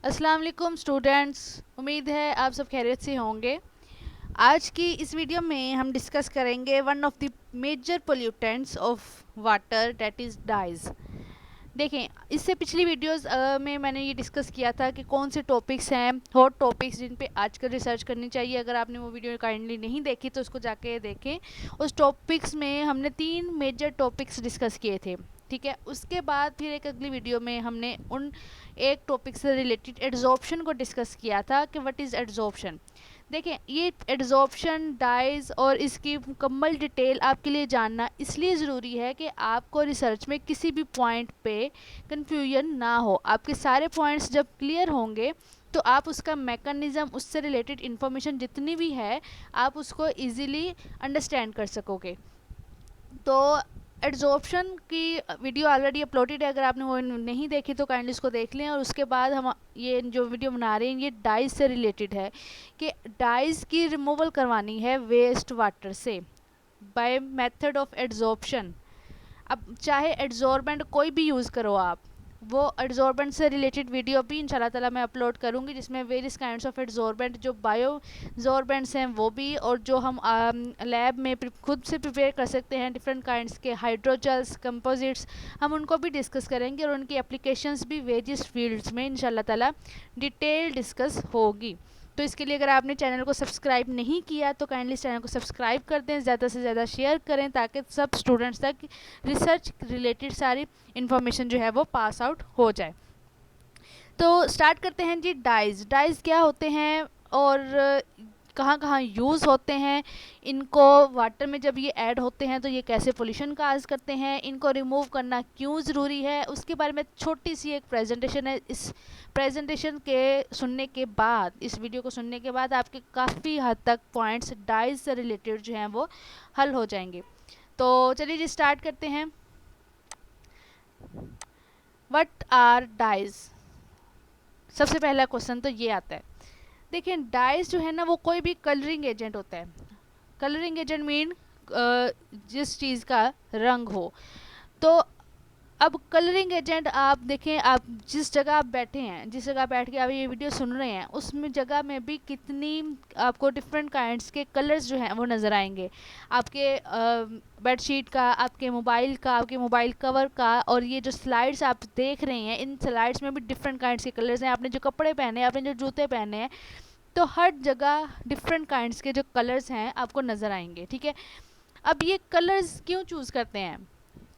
अस्सलाम वालेकुम स्टूडेंट्स। उम्मीद है आप सब खैरियत से होंगे। आज की इस वीडियो में हम डिस्कस करेंगे one of the major pollutants of water, that is dyes. देखें, इससे पिछली वीडियोस में मैंने ये डिस्कस किया था कि कौन से टॉपिक्स हैं हॉट टॉपिक्स जिन पे आजकल रिसर्च करनी चाहिए। अगर आपने वो वीडियो काइंडली नहीं देखी तो उसको जाके देखें। उस टॉपिक्स में हमने 3 मेजर टॉपिक्स डिस्कस किए थे, ठीक है। उसके बाद फिर एक अगली वीडियो में हमने उन एक टॉपिक से रिलेटेड एड्जॉर्प्शन को डिस्कस किया था कि व्हाट इज़ एड्जॉर्प्शन। देखें, ये एड्जॉर्प्शन, डाइज और इसकी मुकम्मल डिटेल आपके लिए जानना इसलिए ज़रूरी है कि आपको रिसर्च में किसी भी पॉइंट पे कन्फ्यूजन ना हो। आपके सारे पॉइंट्स जब क्लियर होंगे तो आप उसका मैकेनिज़्म, उससे रिलेटेड इन्फॉर्मेशन जितनी भी है, आप उसको इजीली अंडरस्टैंड कर सकोगे। तो एड्जॉर्प्शन की वीडियो ऑलरेडी अपलोडेड है, अगर आपने वो नहीं देखी तो काइंडली उसको देख लें। और उसके बाद हम ये जो वीडियो बना रहे हैं ये डाइज से रिलेटेड है कि डाइज की रिमूवल करवानी है वेस्ट वाटर से बाय मेथड ऑफ एड्जॉर्प्शन। अब चाहे एड्जॉर्बेंट कोई भी यूज़ करो आप, वो एड्जॉर्बेंट से रिलेटेड वीडियो भी इंशाल्लाह ताला मैं अपलोड करूँगी, जिसमें वेरियस काइंड्स ऑफ एड्जॉर्बेंट, जो बायो एड्जॉर्बेंट्स हैं वो भी, और जो हम लैब में खुद से प्रिपेयर कर सकते हैं डिफरेंट काइंड्स के हाइड्रोजेल्स, कंपोजिट्स, हम उनको भी डिस्कस करेंगे और उनकी एप्लीकेशंस भी वेरियस फील्ड्स में इंशाल्लाह ताला डिटेल डिस्कस होगी। तो इसके लिए अगर आपने चैनल को सब्सक्राइब नहीं किया तो काइंडली इस चैनल को सब्सक्राइब कर दें, ज़्यादा से ज़्यादा शेयर करें ताकि सब स्टूडेंट्स तक रिसर्च रिलेटेड सारी इन्फॉर्मेशन जो है वो पास आउट हो जाए। तो स्टार्ट करते हैं जी। डाइज डाइज क्या होते हैं और कहाँ कहाँ यूज़ होते हैं, इनको वाटर में जब ये ऐड होते हैं तो ये कैसे पोल्यूशन काज करते हैं, इनको रिमूव करना क्यों ज़रूरी है, उसके बारे में छोटी सी एक प्रेजेंटेशन है। इस प्रेजेंटेशन के सुनने के बाद, इस वीडियो को सुनने के बाद आपके काफ़ी हद तक पॉइंट्स डाइज से रिलेटेड जो हैं वो हल हो जाएंगे। तो चलिए जी स्टार्ट करते हैं। What are dyes? सबसे पहला क्वेश्चन तो ये आता है। देखिए, डाइज जो है ना वो कोई भी कलरिंग एजेंट होता है। कलरिंग एजेंट मीन जिस चीज़ का रंग हो। तो अब कलरिंग एजेंट आप देखें, आप जिस जगह आप बैठे हैं, जिस जगह बैठ के आप ये वीडियो सुन रहे हैं, उसमें जगह में भी कितनी आपको डिफरेंट काइंड्स के कलर्स जो हैं वो नज़र आएंगे। आपके बेडशीट का, आपके मोबाइल का, आपके मोबाइल कवर का, और ये जो स्लाइड्स आप देख रहे हैं, इन स्लाइड्स में भी डिफरेंट काइंड्स के कलर्स हैं। आपने जो कपड़े पहने हैं, आपने जो जूते पहने हैं, तो हर जगह डिफरेंट काइंड्स के जो कलर्स हैं आपको नज़र आएंगे, ठीक है। अब ये कलर्स क्यों चूज़ करते हैं?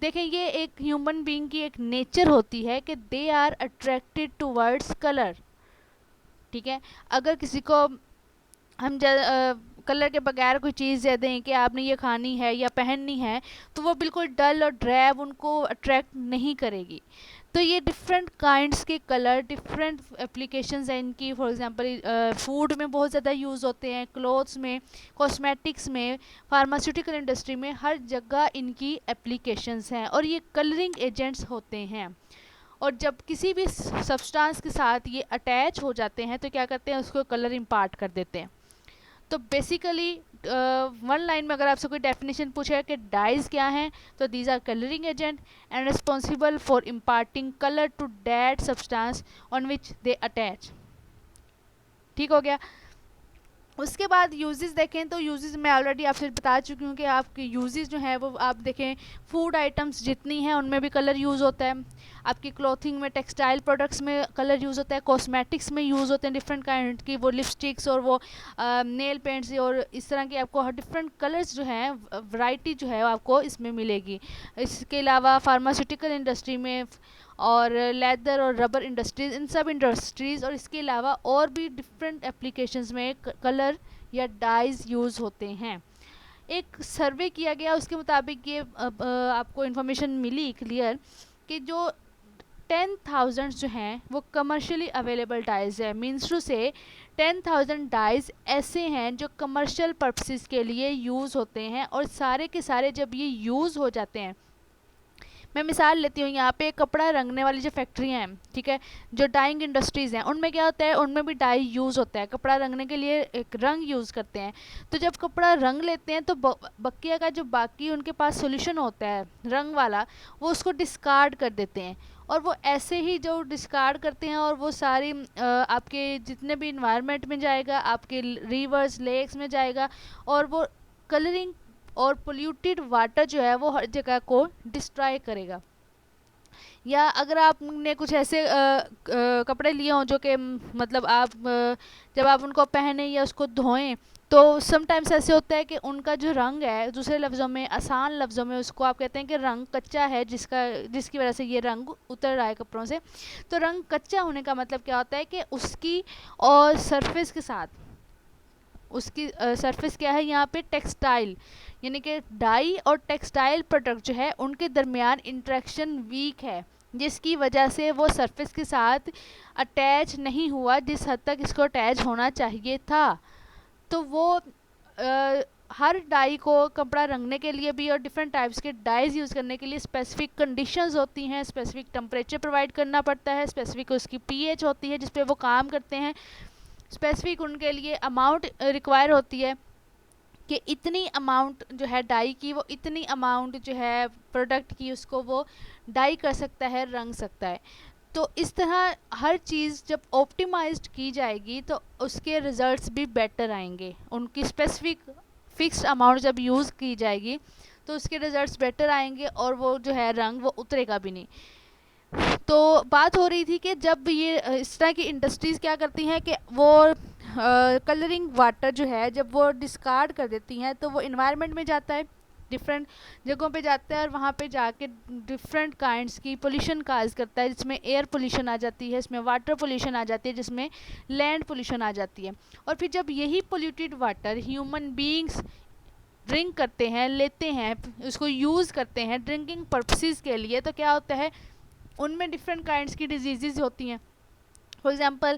देखें, ये एक ह्यूमन बीइंग की एक नेचर होती है कि they are attracted towards colour, ठीक है। अगर किसी को हम कलर के बगैर कोई चीज़ दे दें कि आपने ये खानी है या पहननी है, तो वो बिल्कुल डल और ड्रैब उनको अट्रैक्ट नहीं करेगी। तो ये डिफरेंट काइंड्स के कलर, डिफरेंट एप्लीकेशंस हैं इनकी। फॉर एग्जांपल फूड में बहुत ज़्यादा यूज़ होते हैं, क्लोथ्स में, कॉस्मेटिक्स में, फार्मास्यूटिकल इंडस्ट्री में, हर जगह इनकी एप्लीकेशंस हैं और ये कलरिंग एजेंट्स होते हैं। और जब किसी भी सब्सटेंस के साथ ये अटैच हो जाते हैं तो क्या करते हैं, उसको कलर इम्पार्ट कर देते हैं। तो बेसिकली वन लाइन में अगर आपसे कोई डेफिनेशन पूछे कि डाइज क्या हैं, तो these are colouring agent and responsible for imparting colour to that substance on which they attach. ठीक हो गया। उसके बाद यूजेस देखें तो यूजेस मैं ऑलरेडी आपसे बता चुकी हूँ कि आपके यूजेस जो हैं वो आप देखें, फूड आइटम्स जितनी हैं उनमें भी कलर यूज़ होता है। आपकी क्लॉथिंग में, टेक्सटाइल प्रोडक्ट्स में कलर यूज़ होता है, कॉस्मेटिक्स में यूज़ होते हैं डिफरेंट काइंड की, वो लिपस्टिक्स और वो नेल पेंट्स और इस तरह की आपको डिफरेंट कलर्स जो हैं, वैरायटी जो है आपको इसमें मिलेगी। इसके अलावा फार्मास्यूटिकल इंडस्ट्री में और लेदर और रबर इंडस्ट्रीज़, इन सब इंडस्ट्रीज़ और इसके अलावा और भी डिफरेंट एप्लीकेशंस में कलर या डाइज यूज़ होते हैं। एक सर्वे किया गया, उसके मुताबिक ये आपको इन्फॉर्मेशन मिली क्लियर कि जो 10,000 जो हैं वो कमर्शियली अवेलेबल डाइज है। मीन्स टू से 10,000 डाइज ऐसे हैं जो कमर्शियल पर्पसेस के लिए यूज़ होते हैं, और सारे के सारे जब ये यूज़ हो जाते हैं, मैं मिसाल लेती हूँ, यहाँ पे कपड़ा रंगने वाली जो फैक्ट्रियाँ हैं, ठीक है, जो डाइंग इंडस्ट्रीज़ हैं, उनमें क्या होता है, उनमें भी डाई यूज़ होता है। कपड़ा रंगने के लिए एक रंग यूज़ करते हैं। तो जब कपड़ा रंग लेते हैं तो बकिया का जो बाकी उनके पास सोल्यूशन होता है रंग वाला, वो उसको डिस्कार्ड कर देते हैं और वो ऐसे ही जो डिस्कार्ड करते हैं और वो सारी आपके जितने भी इन्वायरमेंट में जाएगा, आपके रिवर्स लेक्स में जाएगा, और वो कलरिंग और पोल्यूटेड वाटर जो है वो हर जगह को डिस्ट्रॉय करेगा। या अगर आपने कुछ ऐसे कपड़े लिए हों जो कि मतलब आप जब आप उनको पहने या उसको धोएं, तो समटाइम्स ऐसे होता है कि उनका जो रंग है, दूसरे लफ्ज़ों में, आसान लफ्ज़ों में, उसको आप कहते हैं कि रंग कच्चा है, जिसकी वजह से ये रंग उतर रहा है कपड़ों से। तो रंग कच्चा होने का मतलब क्या होता है कि उसकी और सरफेस के साथ, उसकी सरफेस क्या है यहाँ पे, टेक्सटाइल, यानी कि डाई और टेक्सटाइल प्रोडक्ट जो है उनके दरमियान इंटरेक्शन वीक है, जिसकी वजह से वो सरफेस के साथ अटैच नहीं हुआ जिस हद तक इसको अटैच होना चाहिए था। तो वो हर डाई को कपड़ा रंगने के लिए भी और डिफरेंट टाइप्स के डाइज यूज़ करने के लिए स्पेसिफिक कंडीशंस होती हैं, स्पेसिफिक टेम्परेचर प्रोवाइड करना पड़ता है, स्पेसिफिक उसकी पीएच होती है जिस पे वो काम करते हैं, स्पेसिफिक उनके लिए अमाउंट रिक्वायर होती है कि इतनी अमाउंट जो है डाई की, वो इतनी अमाउंट जो है प्रोडक्ट की, उसको वो डाई कर सकता है, रंग सकता है। तो इस तरह हर चीज़ जब ऑप्टिमाइज्ड की जाएगी तो उसके रिजल्ट्स भी बेटर आएंगे। उनकी स्पेसिफिक फिक्स्ड अमाउंट जब यूज़ की जाएगी तो उसके रिजल्ट्स बेटर आएंगे और वो जो है रंग वो उतरेगा भी नहीं। तो बात हो रही थी कि जब ये इस तरह की इंडस्ट्रीज़ क्या करती हैं कि वो कलरिंग वाटर जो है जब वो डिस्कार्ड कर देती हैं तो वो इन्वायरमेंट में जाता है, डिफरेंट जगहों पे जाता है, और वहाँ पे जाके डिफरेंट काइंड्स की पोल्यूशन काज करता है, जिसमें एयर पोल्यूशन आ जाती है, इसमें वाटर पोल्यूशन आ जाती है, जिसमें लैंड पोल्यूशन आ जाती है। और फिर जब यही polluted water human beings drink करते हैं, लेते हैं, उसको यूज़ करते हैं ड्रिंकिंग पर्पसेस के लिए, तो क्या होता है, उनमें डिफरेंट काइंड्स की डिजीज़ होती हैं। फॉर एग्ज़ाम्पल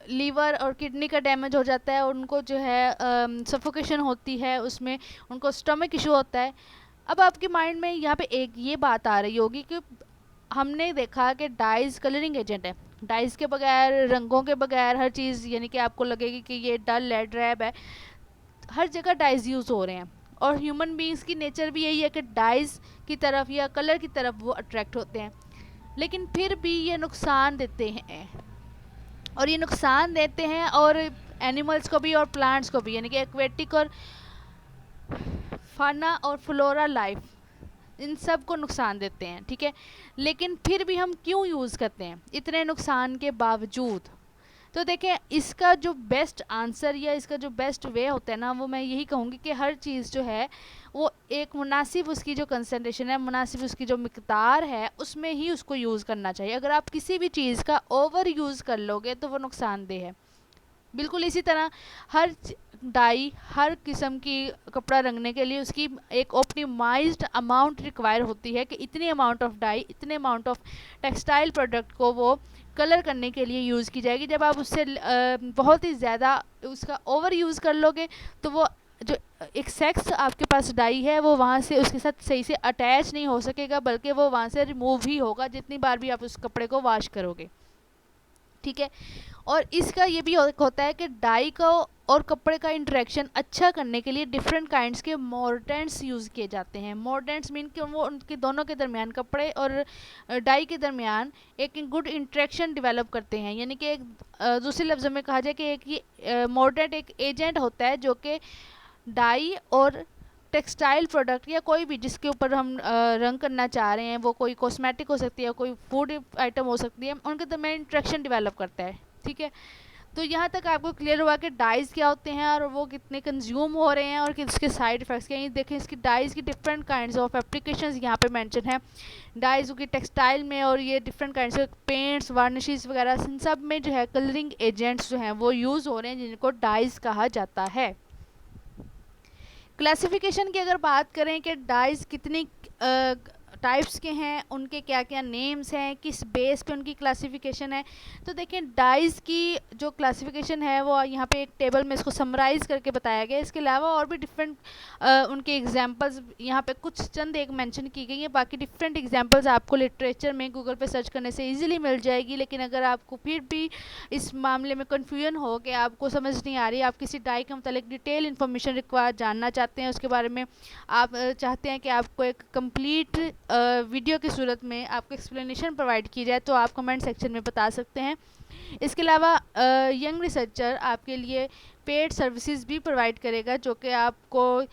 लीवर और किडनी का डैमेज हो जाता है, और उनको जो है सफोकेशन होती है, उसमें उनको स्टमक इशू होता है। अब आपके माइंड में यहाँ पे एक ये बात आ रही होगी कि हमने देखा कि डाइज कलरिंग एजेंट है, डाइज के बगैर, रंगों के बगैर हर चीज़, यानी कि आपको लगेगी कि ये डल है, ड्रैब है, हर जगह डाइज यूज़ हो रहे हैं। और ह्यूमन बीइंग्स की नेचर भी यही है कि डाइज की तरफ या कलर की तरफ वो अट्रैक्ट होते हैं, लेकिन फिर भी ये नुकसान देते हैं, और ये नुकसान देते हैं और एनिमल्स को भी और प्लांट्स को भी, यानी कि एक्वेटिक और फाना और फ्लोरा लाइफ, इन सब को नुकसान देते हैं, ठीक है। लेकिन फिर भी हम क्यों यूज़ करते हैं इतने नुकसान के बावजूद? तो देखें, इसका जो बेस्ट आंसर या इसका जो बेस्ट वे होता है ना, वो मैं यही कहूँगी कि हर चीज़ जो है वो एक मुनासिब, उसकी जो कंसंट्रेशन है, मुनासिब उसकी जो मिकदार है, उसमें ही उसको यूज़ करना चाहिए। अगर आप किसी भी चीज़ का ओवर यूज़ कर लोगे तो वो नुकसानदेह है। बिल्कुल इसी तरह हर डाई, हर किस्म की कपड़ा रंगने के लिए उसकी एक ऑप्टिमाइज्ड अमाउंट रिक्वायर होती है कि इतनी अमाउंट ऑफ डाई, इतने अमाउंट ऑफ टेक्सटाइल प्रोडक्ट को वो कलर करने के लिए यूज़ की जाएगी। जब आप उससे बहुत ही ज़्यादा उसका ओवर यूज़ कर लोगे तो वो जो एक सेक्स आपके पास डाई है वो वहाँ से उसके साथ सही से अटैच नहीं हो सकेगा, बल्कि वो वहाँ से रिमूव ही होगा जितनी बार भी आप उस कपड़े को वॉश करोगे, ठीक है। और इसका ये भी होता है कि डाई को और कपड़े का इंटरेक्शन अच्छा करने के लिए डिफरेंट काइंड्स के मोर्डेंट्स यूज़ किए जाते हैं। मोर्डेंट्स मीन कि वो उनके दोनों के दरमियान, कपड़े और डाई के दरमियान एक गुड इंटरेक्शन डेवलप करते हैं। यानी कि एक दूसरे लफ्ज़ों में कहा जाए कि एक ये मोर्डेंट एक एजेंट होता है जो कि डाई और टेक्सटाइल प्रोडक्ट या कोई भी जिसके ऊपर हम रंग करना चाह रहे हैं, वो कोई कॉस्मेटिक हो सकती है, कोई फूड आइटम हो सकती है, उनके दरमियान इंटरेक्शन डेवलप करता है, ठीक है। तो यहाँ तक आपको क्लियर हुआ कि डाइज क्या होते हैं और वो कितने कंज्यूम हो रहे हैं और किसके साइड इफ़ेक्ट्स क्या हैं। देखें, इसकी डाइज की डिफरेंट काइंड्स ऑफ एप्लीकेशंस यहाँ पे मेंशन है। डाइज की टेक्सटाइल में और ये different kinds of paints, varnishes वगैरह, इन सब में जो है कलरिंग एजेंट्स जो हैं वो यूज़ हो रहे हैं, जिनको डाइज कहा जाता है। क्लासिफिकेशन की अगर बात करें कि डाइज कितनी टाइप्स के हैं, उनके क्या क्या नेम्स हैं, किस बेस पे उनकी क्लासिफिकेशन है, तो देखें डाइज़ की जो क्लासिफिकेशन है वो यहाँ पे एक टेबल में इसको समराइज़ करके बताया गया है। इसके अलावा और भी डिफरेंट उनके एग्जांपल्स यहाँ पे कुछ चंद एक मेंशन की गई है, बाकी डिफरेंट एग्जांपल्स आपको लिटरेचर में गूगल पे सर्च करने से इजीली मिल जाएगी। लेकिन अगर आपको फिर भी इस मामले में कन्फ्यूजन हो कि आपको समझ नहीं आ रही, आप किसी डाई के मतलब डिटेल इन्फॉर्मेशन रिक्वायर जानना चाहते हैं, उसके बारे में आप चाहते हैं कि आपको एक कंप्लीट वीडियो की सूरत में आपको एक्सप्लेनेशन प्रोवाइड की जाए तो आप कमेंट सेक्शन में बता सकते हैं। इसके अलावा यंग रिसर्चर आपके लिए पेड सर्विसेज भी प्रोवाइड करेगा, जो कि आपको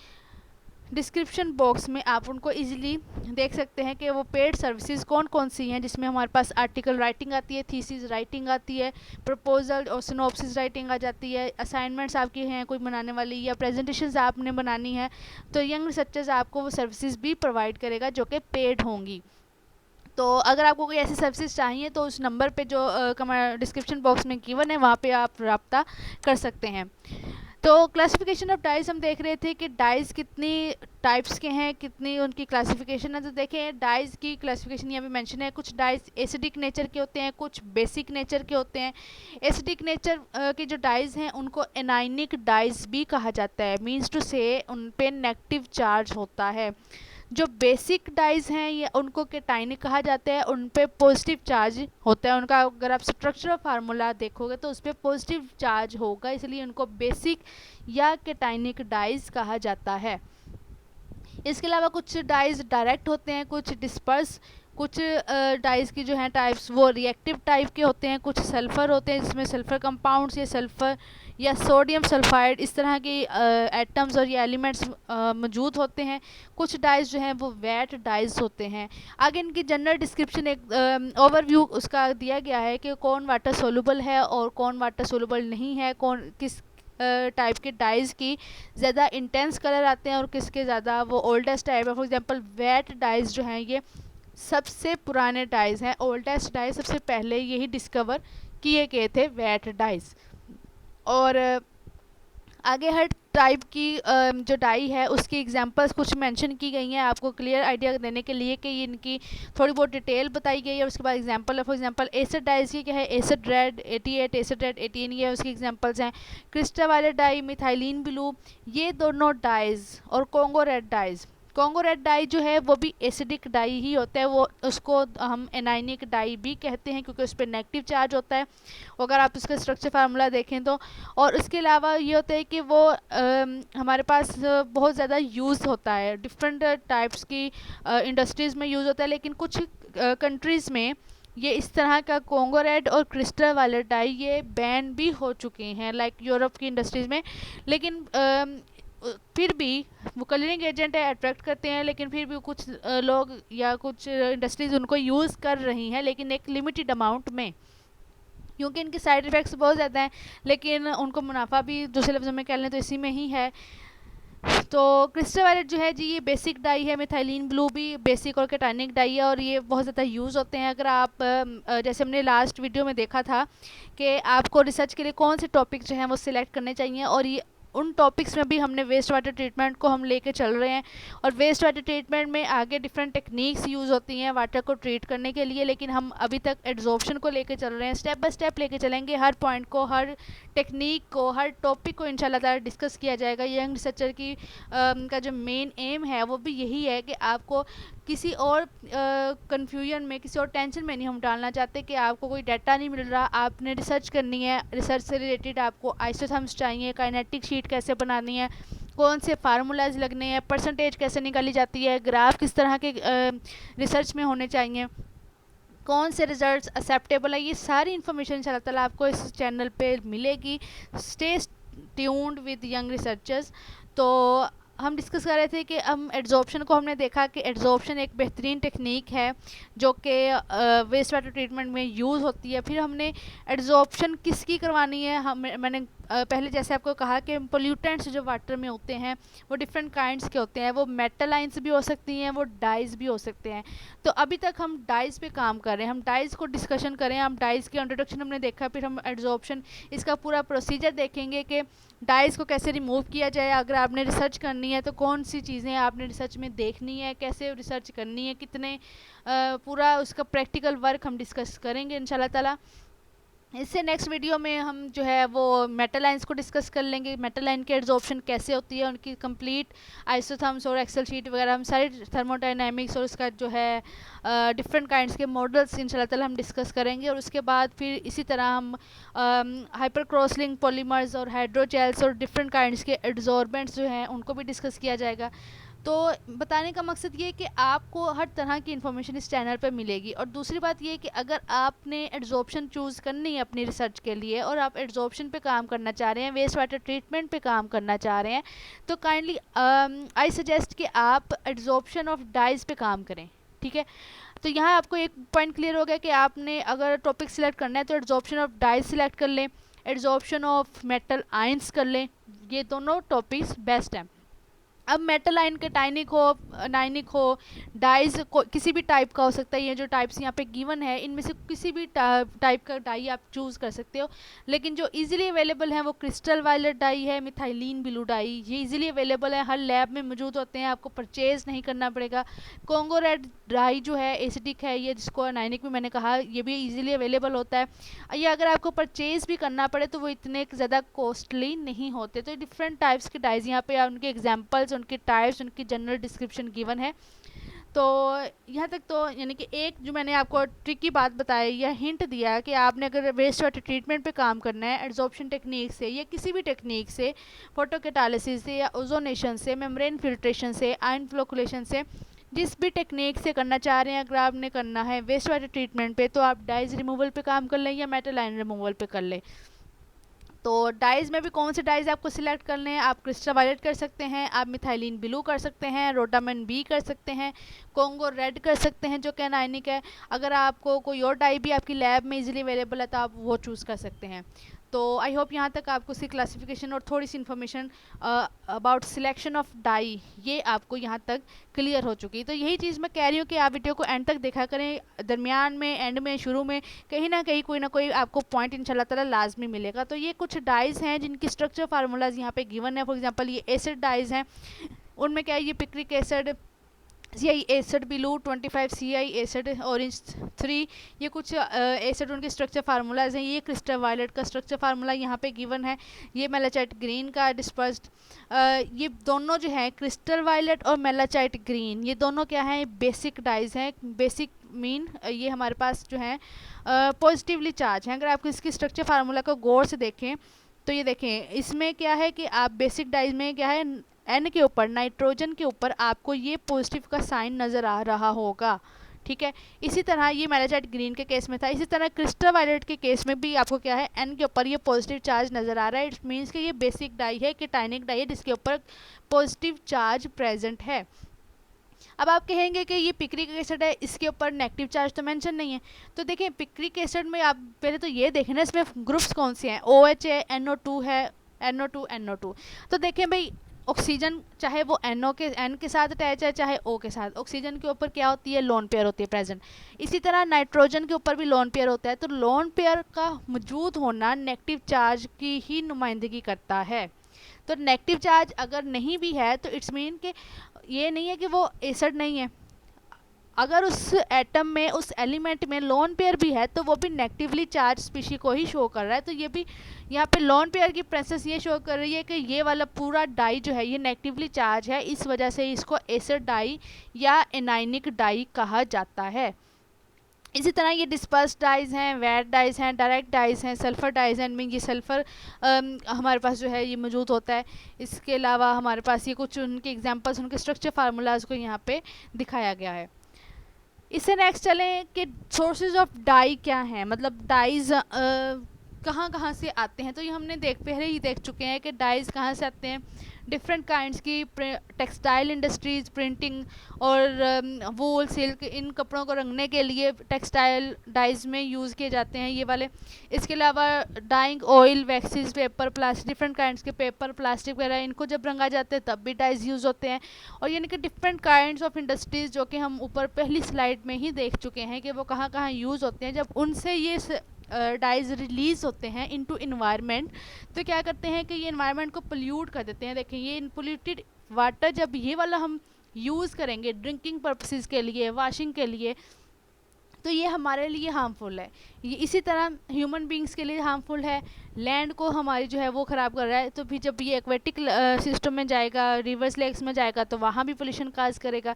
डिस्क्रिप्शन बॉक्स में आप उनको इजीली देख सकते हैं कि वो पेड सर्विसेज कौन कौन सी हैं, जिसमें हमारे पास आर्टिकल राइटिंग आती है, थीसिस राइटिंग आती है, प्रपोजल और सिनॉप्सिस राइटिंग आ जाती है, असाइनमेंट्स आपकी हैं कोई बनाने वाली या प्रेजेंटेशंस आपने बनानी है, तो यंग रिसर्चर्स आपको वो सर्विसेज भी प्रोवाइड करेगा जो कि पेड होंगी। तो अगर आपको कोई ऐसी सर्विसेज चाहिए तो उस नंबर पे जो डिस्क्रिप्शन बॉक्स में गिवन है वहाँ पे आप रब्ता कर सकते हैं। तो क्लासिफिकेशन ऑफ डाइज हम देख रहे थे कि डाइज कितनी टाइप्स के हैं, कितनी उनकी क्लासिफिकेशन है। तो देखें डाइज की क्लासिफिकेशन यहाँ पे मेंशन है। कुछ डाइज एसिडिक नेचर के होते हैं, कुछ बेसिक नेचर के होते हैं। एसिडिक नेचर के जो डाइज हैं उनको एनाइनिक डाइज भी कहा जाता है, मीन्स टू से उन पे नेगेटिव चार्ज होता है। जो बेसिक डाइज हैं ये उनको केटाइनिक कहा जाता है, उन पे पॉजिटिव चार्ज होता है। उनका अगर आप स्ट्रक्चरल फार्मूला देखोगे तो उस पर पॉजिटिव चार्ज होगा, इसलिए उनको बेसिक या केटाइनिक डाइज कहा जाता है। इसके अलावा कुछ डाइज डायरेक्ट होते हैं, कुछ डिस्पर्स। कुछ डाइज की जो हैं टाइप्स वो रिएक्टिव टाइप के होते हैं, कुछ सल्फ़र होते हैं जिसमें सल्फ़र कंपाउंड्स या सल्फ़र या सोडियम सल्फाइड इस तरह की एटम्स और ये एलिमेंट्स मौजूद होते हैं। कुछ डाइज जो हैं वो वेट डाइज होते हैं। आगे इनकी जनरल डिस्क्रिप्शन एक ओवरव्यू उसका दिया गया है कि कौन वाटर सोलुबल है और कौन वाटर सोलुबल नहीं है, कौन किस टाइप के डाइज की ज़्यादा इंटेंस कलर आते हैं और किसके ज़्यादा वो ओल्डेस्ट टाइप है। फॉर एग्जांपल वेट डाइज जो हैं ये सबसे पुराने डाइज हैं, ओल्डेस्ट डाइज सबसे पहले यही डिस्कवर किए गए थे वेट डाइज। और आगे हर टाइप की जो डाई है उसकी एग्जांपल्स कुछ मेंशन की गई हैं आपको क्लियर आइडिया देने के लिए कि इनकी थोड़ी बहुत डिटेल बताई गई है। उसके बाद एग्जांपल है, फॉर एग्जांपल एसिड डाइज की क्या है, एसिड रेड 88, एसिड रेड 18 ये उसकी एग्जांपल्स हैं। क्रिस्टल वाले डाई, मिथाइलिन ब्लू, ये दोनों डाइज और Congo red dyes. Congo red dye जो है वो भी एसिडिक डाई ही होता है, वो उसको हम एनाइनिक डाई भी कहते हैं क्योंकि उस पर नेगेटिव चार्ज होता है अगर आप उसका स्ट्रक्चर फार्मूला देखें तो। और उसके अलावा ये होता है कि वो हमारे पास बहुत ज़्यादा यूज़ होता है, डिफरेंट टाइप्स की इंडस्ट्रीज़ में यूज़ होता है, लेकिन कुछ कंट्रीज़ में ये इस तरह का कॉन्गो रेड और क्रिस्टल वाले डाई ये बैन भी हो चुके हैं, लाइक यूरोप की इंडस्ट्रीज़ में। लेकिन फिर भी वो कलरिंग एजेंट है, अट्रैक्ट करते हैं, लेकिन फिर भी कुछ लोग या कुछ इंडस्ट्रीज़ उनको यूज़ कर रही हैं, लेकिन एक लिमिटेड अमाउंट में, क्योंकि इनके साइड इफ़ेक्ट्स बहुत ज़्यादा हैं, लेकिन उनको मुनाफा भी दूसरे लफ्ज़ों में कह लें तो इसी में ही है। तो क्रिस्टल वायलेट जो है जी ये बेसिक डाई है, मिथाइलिन ब्लू भी बेसिक और केटानिक डाई है और ये बहुत ज़्यादा यूज़ होते हैं। अगर आप जैसे हमने लास्ट वीडियो में देखा था कि आपको रिसर्च के लिए कौन से टॉपिक जो हैं वो सिलेक्ट करने चाहिए, और ये उन टॉपिक्स में भी हमने वेस्ट वाटर ट्रीटमेंट को हम लेके चल रहे हैं। और वेस्ट वाटर ट्रीटमेंट में आगे डिफरेंट टेक्निक्स यूज़ होती हैं वाटर को ट्रीट करने के लिए, लेकिन हम अभी तक एड्जॉर्प्शन को लेके चल रहे हैं। स्टेप बाय स्टेप लेके चलेंगे, हर पॉइंट को, हर टेक्निक को, हर टॉपिक को इंशाल्लाह ताला डिस्कस किया जाएगा। यंग रिसर्चर की का जो मेन एम है वो भी यही है कि आपको किसी और कन्फ्यूजन में, किसी और टेंशन में नहीं हम डालना चाहते कि आपको कोई डाटा नहीं मिल रहा, आपने रिसर्च करनी है, रिसर्च से रिलेटेड आपको आइसोथर्म्स चाहिए, काइनेटिक शीट कैसे बनानी है, कौन से फार्मूलाज लगने हैं, परसेंटेज कैसे निकाली जाती है, ग्राफ किस तरह के रिसर्च में होने चाहिए, कौन से रिजल्ट्स एक्सेप्टेबल है, ये सारी इन्फॉर्मेशन इंशाल्लाह ताला आपको इस चैनल पे मिलेगी। Stay tuned with young researchers. तो हम डिस्कस कर रहे थे कि हम एड्जॉर्प्शन को हमने देखा कि एड्जॉर्प्शन एक बेहतरीन टेक्निक है जो कि वेस्ट वाटर ट्रीटमेंट में यूज़ होती है। फिर हमने एड्जॉर्प्शन किसकी करवानी है, मैंने पहले जैसे आपको कहा कि पोल्यूटेंट्स जो वाटर में होते हैं वो डिफरेंट काइंड्स के होते हैं, वो मेटल आइंस भी हो सकती हैं, वो डाइज भी हो सकते हैं। तो अभी तक हम डाइज पे काम कर रहे हैं, हम डाइज को डिस्कशन करें, हम डाइज की इंट्रोडक्शन हमने देखा, फिर हम एड्जॉर्प्शन इसका पूरा प्रोसीजर देखेंगे कि डाइज को कैसे रिमूव किया जाए। अगर आपने रिसर्च करनी है तो कौन सी चीज़ें आपने रिसर्च में देखनी है, कैसे रिसर्च करनी है, कितने पूरा उसका प्रैक्टिकल वर्क हम डिस्कस करेंगे इंशाल्लाह ताला। इससे नेक्स्ट वीडियो में हम जो है वो मेटल लाइंस को डिस्कस कर लेंगे, मेटल लाइन की एड्जॉर्प्शन कैसे होती है, उनकी कंप्लीट आइसोथर्म्स और एक्सेल शीट वगैरह, हम सारे थर्मोडायनामिक्स और उसका जो है डिफरेंट काइंड्स के मॉडल्स इंशाल्लाह ताला हम डिस्कस करेंगे। और उसके बाद फिर इसी तरह हम हाइपर क्रॉसलिंक पॉलीमर्स और हाइड्रोजेल्स और डिफरेंट काइंड्स के एड्जॉर्बेंट्स जो हैं उनको भी डिस्कस किया जाएगा। तो बताने का मकसद ये है कि आपको हर तरह की इन्फॉर्मेशन इस चैनल पर मिलेगी। और दूसरी बात ये है कि अगर आपने एड्जॉर्प्शन चूज़ करनी है अपनी रिसर्च के लिए और आप एड्जॉर्प्शन पे काम करना चाह रहे हैं, वेस्ट वाटर ट्रीटमेंट पे काम करना चाह रहे हैं, तो काइंडली आई सजेस्ट कि आप एड्जॉर्प्शन ऑफ डाइज पे काम करें। ठीक है, तो यहाँ आपको एक पॉइंट क्लियर हो गया कि आपने अगर टॉपिक सिलेक्ट करना है तो एड्जॉर्प्शन ऑफ डाइज सिलेक्ट कर लें, एड्जॉर्प्शन ऑफ मेटल आयंस कर लें, ये दोनों टॉपिक्स बेस्ट हैं। अब मेटल आयन के नाइनिक हो, डाइज को किसी भी टाइप का हो सकता है। ये जो टाइप्स यहाँ पे गिवन है इनमें से किसी भी टाइप का डाई आप चूज़ कर सकते हो, लेकिन जो इजीली अवेलेबल है वो क्रिस्टल वायलेट डाई है, मिथाइलिन ब्लू डाई, ये इजीली अवेलेबल है, हर लैब में मौजूद होते हैं, आपको परचेज नहीं करना पड़ेगा। कॉन्गो रेड डाई जो है एसिडिक है, ये जिसको नाइनिक में मैंने कहा, ये भी इजीली अवेलेबल होता है। ये अगर आपको परचेज भी करना पड़े तो वो इतने ज़्यादा कॉस्टली नहीं होते। तो डिफरेंट टाइप्स के डाइज यहाँ पे उनके एग्जांपल्स, उनके टाइप्स, उनकी जनरल डिस्क्रिप्शन गिवन है। तो यहाँ तक तो यानी कि एक जो मैंने आपको ट्रिकी बात बताई या हिंट दिया कि आपने अगर वेस्ट वाटर ट्रीटमेंट पे काम करना है एड्जॉर्प्शन टेक्निक से या किसी भी टेक्निक से, फोटोकैटालिसिस से या ओजोनेशन से, मेम्ब्रेन फिल्ट्रेशन से, आयन फ्लोकुलेशन से, जिस भी टेक्निक से करना चाह रहे हैं अगर आपने करना है वेस्ट वाटर ट्रीटमेंट पे, तो आप डाइज रिमूवल पे काम कर लें या मेटल आयन रिमूवल पे कर लें। तो डाइज में भी कौन से डाइज आपको सिलेक्ट करने हैं, आप क्रिस्टल वायलेट कर सकते हैं, आप मिथाइलिन ब्लू कर सकते हैं, रोटामिन बी कर सकते हैं, कॉन्गो रेड कर सकते हैं जो कैनाइनिक है। अगर आपको कोई और डाई भी आपकी लैब में इजीली अवेलेबल है तो आप वो चूज़ कर सकते हैं। तो आई होप यहाँ तक आपको सी क्लासिफिकेशन और थोड़ी सी information about selection of dye ये आपको यहाँ तक क्लियर हो चुकी। तो यही चीज़ मैं कह रही हूँ कि आप वीडियो को एंड तक देखा करें, दरमियान में, एंड में, शुरू में, कहीं ना कोई आपको पॉइंट इंशाल्लाह ताला लाजमी मिलेगा। तो ये कुछ डाइज हैं जिनकी स्ट्रक्चर फार्मूलाज यहाँ पे गिवन है। फॉर एग्जांपल ये एसिड डाइज हैं, उनमें क्या है, ये picric acid, CI acid blue 25, CI acid orange 3, ये कुछ एसिड उनके स्ट्रक्चर फार्मूलाज हैं। ये क्रिस्टल वायलेट का स्ट्रक्चर फार्मूला यहाँ पे गिवन है। ये मेलाचाइट ग्रीन का डिस्पर्स्ड, ये दोनों जो है क्रिस्टल वायलेट और मेलाचाइट ग्रीन, ये दोनों क्या हैं, बेसिक डाइज हैं। बेसिक मीन ये हमारे पास जो है पॉजिटिवली चार्ज हैं। अगर आप इसकी स्ट्रक्चर फार्मूला को गौर से देखें तो ये देखें, इसमें क्या है कि आप बेसिक डाइज में क्या है, एन के ऊपर, नाइट्रोजन के ऊपर आपको ये पॉजिटिव का साइन नज़र आ रहा होगा। ठीक है, इसी तरह ये मेलाचाइट ग्रीन के केस में था। इसी तरह क्रिस्टल वायलेट के केस में भी आपको क्या है, एन के ऊपर ये पॉजिटिव चार्ज नज़र आ रहा है। इट मीन्स कि ये बेसिक डाई है, कि टाइनिक डाई है जिसके ऊपर पॉजिटिव चार्ज प्रेजेंट है। अब आप कहेंगे कि ये पिक्रिक एसिड है, इसके ऊपर नेगेटिव चार्ज तो मेंशन नहीं है। तो देखिए पिक्रिक एसिड में आप पहले तो ये देखें ना, इसमें ग्रुप्स कौन से हैं, OH है, NO2 है, NO2 तो देखें भाई, ऑक्सीजन चाहे वो N के साथ अटैच है चाहे O के साथ, ऑक्सीजन के ऊपर क्या होती है, लोन पेयर होती है प्रेजेंट। इसी तरह नाइट्रोजन के ऊपर भी लोन पेयर होता है। तो लोन पेयर का मौजूद होना नेगेटिव चार्ज की ही नुमाइंदगी करता है। तो नेगेटिव चार्ज अगर नहीं भी है तो इट्स मीन कि ये नहीं है कि वो एसिड नहीं है। अगर उस एटम में, उस एलिमेंट में लोन पेयर भी है तो वो भी नेगेटिवली चार्ज स्पीशी को ही शो कर रहा है। तो ये भी यहाँ पे लोन पेयर की प्रेजेंस ये शो कर रही है कि ये वाला पूरा डाई जो है ये नेगेटिवली चार्ज है, इस वजह से इसको एसिड डाई या एनाइनिक डाई कहा जाता है। इसी तरह ये डिस्पर्स डाइज हैं, वेट डाइज हैं, डायरेक्ट डाइज हैं, सल्फर डाइज हैं, इनमें ये सल्फर हमारे पास जो है ये मौजूद होता है। इसके अलावा हमारे पास ये कुछ उनके एग्जांपल्स, उनके स्ट्रक्चर फार्मूलाज को यहाँ पे दिखाया गया है। इससे नेक्स्ट चलें कि सोर्सेज ऑफ डाई क्या हैं, मतलब डाइज कहाँ कहाँ से आते हैं। तो ये हमने पहले ही देख चुके हैं कि डाइज कहाँ से आते हैं। डिफरेंट काइंड्स की टेक्सटाइल इंडस्ट्रीज, प्रिंटिंग और वूल, सिल्क, इन कपड़ों को रंगने के लिए टेक्सटाइल डाइज में यूज़ किए जाते हैं ये वाले। इसके अलावा dyeing oil, waxes, paper, plastic, different kinds के पेपर, प्लास्टिक वगैरह, इनको जब रंगा जाते हैं तब भी डाइज यूज़ होते हैं। और यानी कि डिफरेंट काइंड्स ऑफ इंडस्ट्रीज़ जो कि हम ऊपर पहली स्लाइड में ही देख चुके हैं कि वो कहाँ कहाँ यूज़ होते हैं। जब उनसे ये डाइज रिलीज़ होते हैं इनटू इन्वायरमेंट तो क्या करते हैं कि ये इन्वायरमेंट को पोल्यूट कर देते हैं। देखें ये पोल्यूटेड वाटर जब ये वाला हम यूज़ करेंगे ड्रिंकिंग पर्पसेस के लिए, वॉशिंग के लिए, तो ये हमारे लिए हार्मफुल है। ये इसी तरह ह्यूमन बींग्स के लिए हार्मफुल है, लैंड को हमारी जो है वो ख़राब कर रहा है। तो भी जब ये एक्वेटिक सिस्टम में जाएगा, रिवर्स लेक्स में जाएगा तो वहाँ भी पोल्यूशन काज करेगा।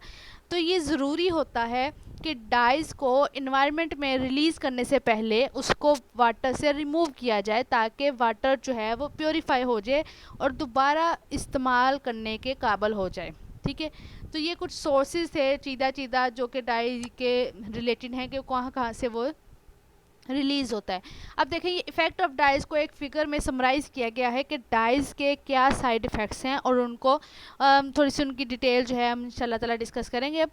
तो ये ज़रूरी होता है कि डाइज़ को इन्वायरमेंट में रिलीज़ करने से पहले उसको वाटर से रिमूव किया जाए ताकि वाटर जो है वो प्योरीफाई हो जाए और दोबारा इस्तेमाल करने के काबिल हो जाए। ठीक है। तो ये कुछ सोर्सेज थे चीदा चीदा जो कि डाई के रिलेटेड हैं कि कहाँ कहाँ से वो रिलीज होता है। अब देखिए ये इफेक्ट ऑफ डाइज को एक फिगर में समराइज किया गया है कि डाइज के क्या साइड इफ़ेक्ट्स हैं और उनको थोड़ी सी उनकी डिटेल जो है हम इंशाल्लाह ताला डिस्कस करेंगे।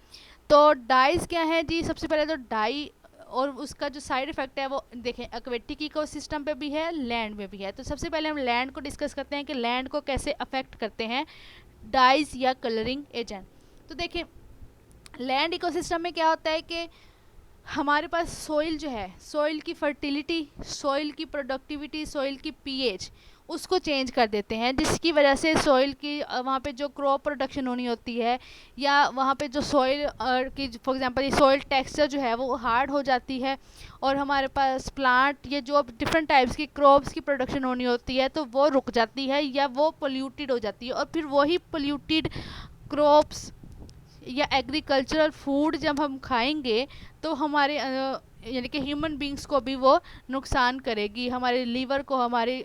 तो डाइज क्या है जी, सबसे पहले तो डाई और उसका जो साइड इफ़ेक्ट है वो देखें एक्वेटिक इकोसिस्टम पे भी है, लैंड में भी है। तो सबसे पहले हम लैंड को डिस्कस करते हैं कि लैंड को कैसे अफेक्ट करते हैं डाइज या कलरिंग एजेंट। तो देखिए लैंड इकोसिस्टम में क्या होता है कि हमारे पास सॉइल जो है, सॉइल की फर्टिलिटी, सॉइल की प्रोडक्टिविटी, सॉइल की पीएच उसको चेंज कर देते हैं, जिसकी वजह से सॉइल की वहाँ पे जो क्रॉप प्रोडक्शन होनी होती है या वहाँ पे जो सॉइल की फॉर एग्जांपल सॉइल टेक्सचर जो है वो हार्ड हो जाती है और हमारे पास प्लांट ये जो डिफरेंट टाइप्स की क्रॉप्स की प्रोडक्शन होनी होती है तो वो रुक जाती है या वो पोल्यूटेड हो जाती है। और फिर वही पोल्यूटेड क्रॉप्स या एग्रीकल्चरल फूड जब हम खाएंगे तो हमारे यानी कि ह्यूमन बींग्स को भी वो नुकसान करेगी, हमारे लीवर को, हमारे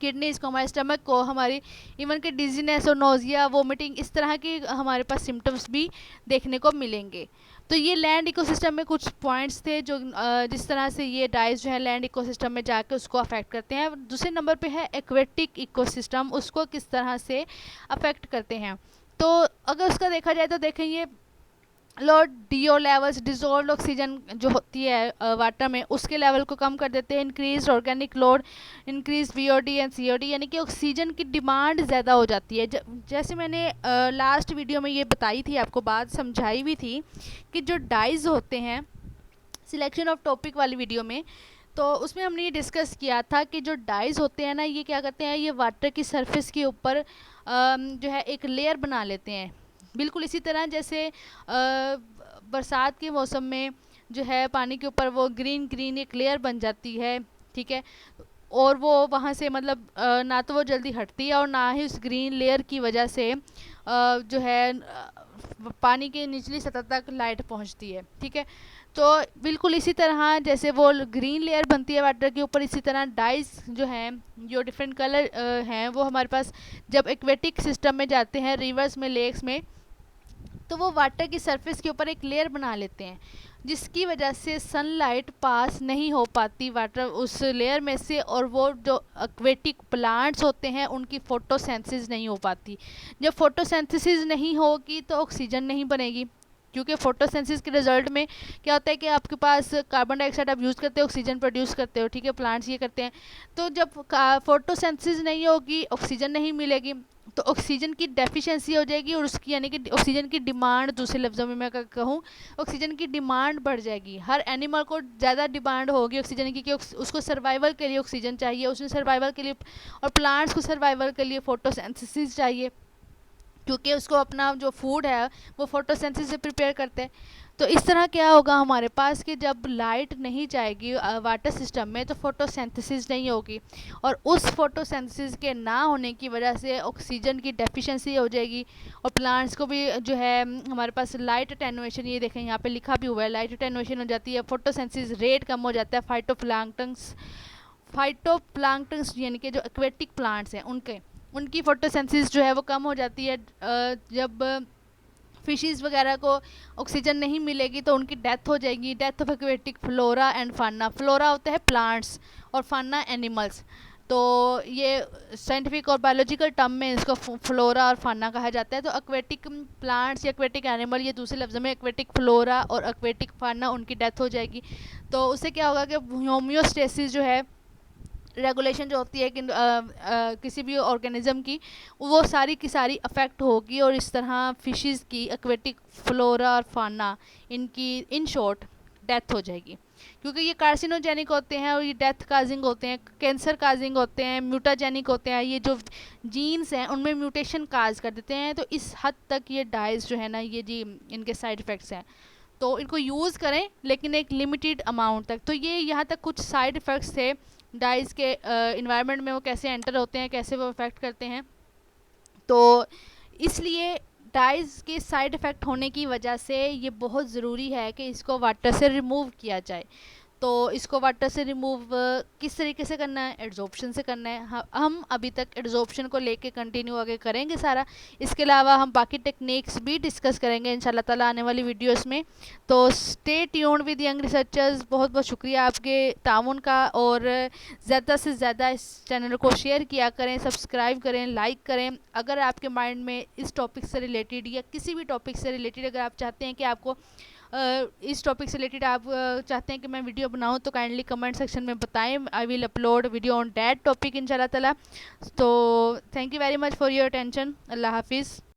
किडनीज़ को, हमारे स्टमक को, हमारी इवन के डिजीनेस और नोजिया, वोमिटिंग, इस तरह की हमारे पास सिम्टम्स भी देखने को मिलेंगे। तो ये लैंड इकोसिस्टम में कुछ पॉइंट्स थे जो जिस तरह से ये डाइज जो है लैंड इकोसिस्टम में जाके उसको अफेक्ट करते हैं। दूसरे नंबर पे है एक्वेटिक इकोसिस्टम, उसको किस तरह से अफेक्ट करते हैं। तो अगर उसका देखा जाए तो देखें ये लो डीओ लेवल्स, डिजोल्व ऑक्सीजन जो होती है वाटर में उसके लेवल को कम कर देते हैं। Increase organic load, increase VOD and COD, यानी कि ऑक्सीजन की डिमांड ज़्यादा हो जाती है। जैसे मैंने लास्ट वीडियो में ये बताई थी, आपको बात समझाई भी थी कि जो डाइज होते हैं सिलेक्शन ऑफ टॉपिक वाली वीडियो में, तो उसमें हमने ये डिस्कस किया था कि जो डाइज होते हैं ना ये क्या करते हैं, ये वाटर की सरफेस के ऊपर जो है एक लेयर बना लेते हैं। बिल्कुल इसी तरह जैसे बरसात के मौसम में जो है पानी के ऊपर वो ग्रीन ग्रीन एक लेयर बन जाती है, ठीक है। और वो वहाँ से मतलब ना तो वो जल्दी हटती है और ना ही उस ग्रीन लेयर की वजह से जो है पानी की निचली सतह तक लाइट पहुँचती है, ठीक है। तो बिल्कुल इसी तरह जैसे वो ग्रीन लेयर बनती है वाटर के ऊपर, इसी तरह डाइज जो हैं जो डिफरेंट कलर हैं वो हमारे पास जब एक्वेटिक सिस्टम में जाते हैं, रिवर्स में, लेक्स में, तो वो वाटर की सरफेस के ऊपर एक लेयर बना लेते हैं, जिसकी वजह से सनलाइट पास नहीं हो पाती वाटर उस लेयर में से, और वो जो एक्वेटिक प्लांट्स होते हैं उनकी फोटोसिंथेसिस नहीं हो पाती। जब फोटोसिंथेसिस नहीं होगी तो ऑक्सीजन नहीं बनेगी, क्योंकि फोटोसिंथेसिस के रिजल्ट में क्या होता है कि आपके पास कार्बन डाइऑक्साइड आप यूज़ करते हो, ऑक्सीजन प्रोड्यूस करते हो, ठीक है, प्लांट्स ये करते हैं। तो जब फोटोसिंथेसिस नहीं होगी, ऑक्सीजन नहीं मिलेगी, तो ऑक्सीजन की डेफिशिएंसी हो जाएगी और उसकी यानी कि ऑक्सीजन की डिमांड, दूसरे लफ्ज़ों में मैं कहूँ ऑक्सीजन की डिमांड बढ़ जाएगी। हर एनिमल को ज़्यादा डिमांड होगी ऑक्सीजन की, क्योंकि उसको सर्वाइवल के लिए ऑक्सीजन चाहिए, उसने सर्वाइवल के लिए, और प्लांट्स को सर्वाइवल के लिए फोटोसिंथेसिस चाहिए, क्योंकि उसको अपना जो फूड है वो फोटोसिंथेसिस से प्रिपेयर करते हैं। तो इस तरह क्या होगा हमारे पास कि जब लाइट नहीं जाएगी वाटर सिस्टम में तो फोटोसिंथेसिस नहीं होगी, और उस फोटोसिंथेसिस के ना होने की वजह से ऑक्सीजन की डेफिशिएंसी हो जाएगी, और प्लांट्स को भी जो है हमारे पास लाइट अटेनुएशन, ये देखें यहाँ पे लिखा भी हुआ है, लाइट अटेनुएशन हो जाती है, फोटोसिंथेसिस रेट कम हो जाता है। फाइटोप्लैंक्टन्स यानी कि जो एक्वेटिक प्लांट्स हैं उनकी फोटोसिंथेसिस जो है वो कम हो जाती है। जब फिशेस वगैरह को ऑक्सीजन नहीं मिलेगी तो उनकी डेथ हो जाएगी। Death of aquatic flora and फाना, फ्लोरा होता है प्लांट्स और फाना एनिमल्स, तो ये साइंटिफिक और बायोलॉजिकल टर्म में इसको फ्लोरा और फाना कहा जाता है। तो एक्वेटिक प्लांट्स या एक्वेटिक एनिमल, ये दूसरे लफ्ज़ में एक्वेटिक फ्लोरा और एक्वेटिक फाना, उनकी डेथ हो जाएगी। तो उससे क्या होगा कि होम्योस्टेसिस जो है, रेगुलेशन जो होती है कि किसी भी ऑर्गेनिज्म की, वो सारी की सारी अफेक्ट होगी, और इस तरह फिशेस की, एक्वेटिक फ्लोरा और फाना, इनकी इन शॉर्ट डेथ हो जाएगी, क्योंकि ये कार्सिनोजेनिक होते हैं और ये डेथ काजिंग होते हैं, कैंसर काजिंग होते हैं, म्यूटाजेनिक होते हैं। ये जो जीन्स हैं उनमें म्यूटेशन काज कर देते हैं। तो इस हद तक ये डाइज जो है ना, ये जी इनके साइड इफ़ेक्ट्स हैं, तो इनको यूज़ करें लेकिन एक लिमिटेड अमाउंट तक। तो ये यहाँ तक कुछ साइड इफ़ेक्ट्स थे डाइज के, इन्वायरमेंट में वो कैसे एंटर होते हैं, कैसे वो अफेक्ट करते हैं। तो इसलिए डाइज के साइड इफ़ेक्ट होने की वजह से ये बहुत ज़रूरी है कि इसको वाटर से रिमूव किया जाए। तो इसको वाटर से रिमूव किस तरीके से करना है, एड्जॉर्प्शन से करना है। हम अभी तक एड्जॉर्प्शन को लेके कंटिन्यू आगे करेंगे सारा। इसके अलावा हम बाकी टेक्निक्स भी डिस्कस करेंगे इंशाल्लाह ताला आने वाली वीडियोस में। तो stay tuned with young researchers. बहुत बहुत शुक्रिया आपके ताउन का, और ज़्यादा से ज़्यादा इस चैनल को शेयर किया करें, सब्सक्राइब करें, लाइक करें। अगर आपके माइंड में इस टॉपिक से रिलेटेड या किसी भी टॉपिक से रिलेटेड अगर आप चाहते हैं कि आपको इस टॉपिक से रिलेटेड आप चाहते हैं कि मैं वीडियो बनाऊं, तो काइंडली कमेंट सेक्शन में बताएं। I will upload video on that topic इंशाल्लाह ताला। तो thank you very much for your attention. अल्लाह हाफिज़।